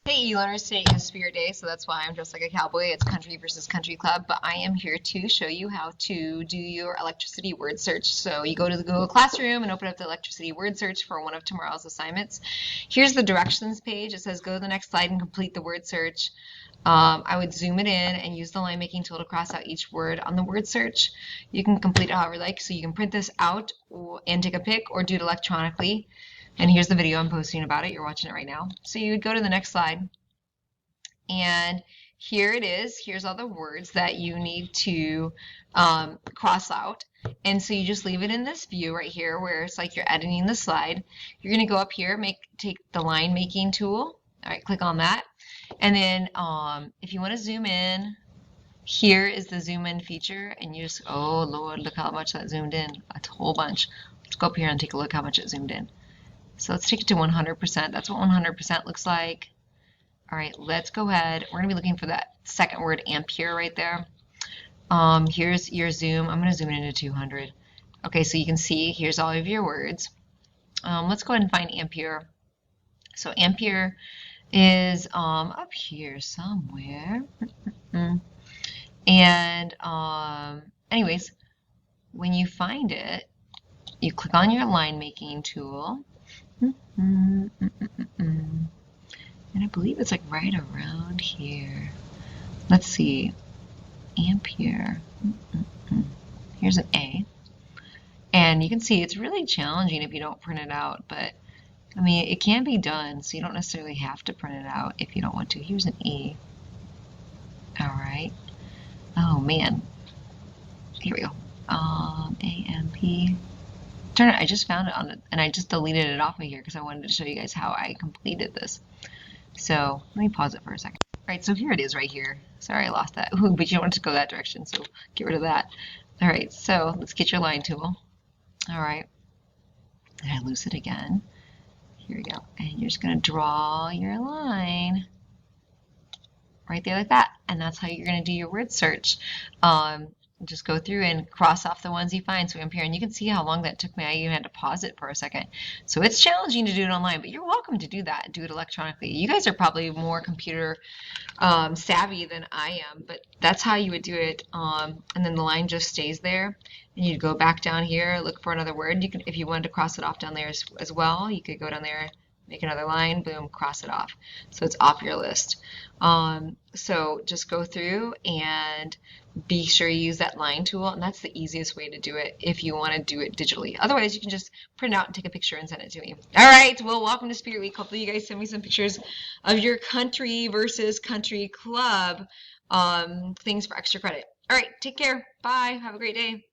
Hey, e-learners, today is Spirit Day, so that's why I'm dressed like a cowboy. It's Country versus Country Club, but I am here to show you how to do your electricity word search. So you go to the Google Classroom and open up the electricity word search for one of tomorrow's assignments. Here's the directions page. It says go to the next slide and complete the word search. I would zoom it in and use the line making tool to cross out each word on the word search. You can complete it however you like, so you can print this out and take a pic or do it electronically. And here's the video I'm posting about it. You're watching it right now. So you would go to the next slide. And here it is. Here's all the words that you need to cross out. And so you just leave it in this view right here where it's like you're editing the slide. You're going to go up here, take the line making tool. All right, click on that. And then if you want to zoom in, here is the zoom in feature. And you just, oh Lord, look how much that zoomed in. A whole bunch. Let's go up here and take a look how much it zoomed in. So let's take it to 100%. That's what 100% looks like. All right, let's go ahead. We're going to be looking for that second word, ampere, right there. Here's your zoom. I'm going to zoom it into 200. Okay, so you can see here's all of your words. Let's go ahead and find ampere. So ampere is up here somewhere. And anyways, when you find it, you click on your line making tool. And I believe it's like right around here. Let's see. Ampere. Here's an A. And you can see it's really challenging if you don't print it out, but I mean, it can be done, so you don't necessarily have to print it out if you don't want to. Here's an E. All right. Oh man. Here we go. AMP. Turn it. I just found it on it, and I just deleted it off of here because I wanted to show you guys how I completed this. So let me pause it for a second. All right, so here it is right here. Sorry, I lost that. Ooh, but you don't want to go that direction, so get rid of that. All right, so let's get your line tool. All right, and I loose it again. Here we go. And you're just going to draw your line right there like that. And that's how you're going to do your word search. Just go through and cross off the ones you find. So Ampere, and you can see how long that took me. I even had to pause it for a second. So it's challenging to do it online, but you're welcome to do that. Do it electronically. You guys are probably more computer savvy than I am, but that's how you would do it. And then the line just stays there, and you'd go back down here, look for another word. You can, if you wanted to cross it off down there as well, you could go down there, make another line, boom, cross it off. So it's off your list. So just go through and be sure you use that line tool, and that's the easiest way to do it if you want to do it digitally. Otherwise, you can just print out and take a picture and send it to me. All right, well, welcome to Spirit Week. Hopefully you guys send me some pictures of your country versus country club things for extra credit. All right, take care. Bye. Have a great day.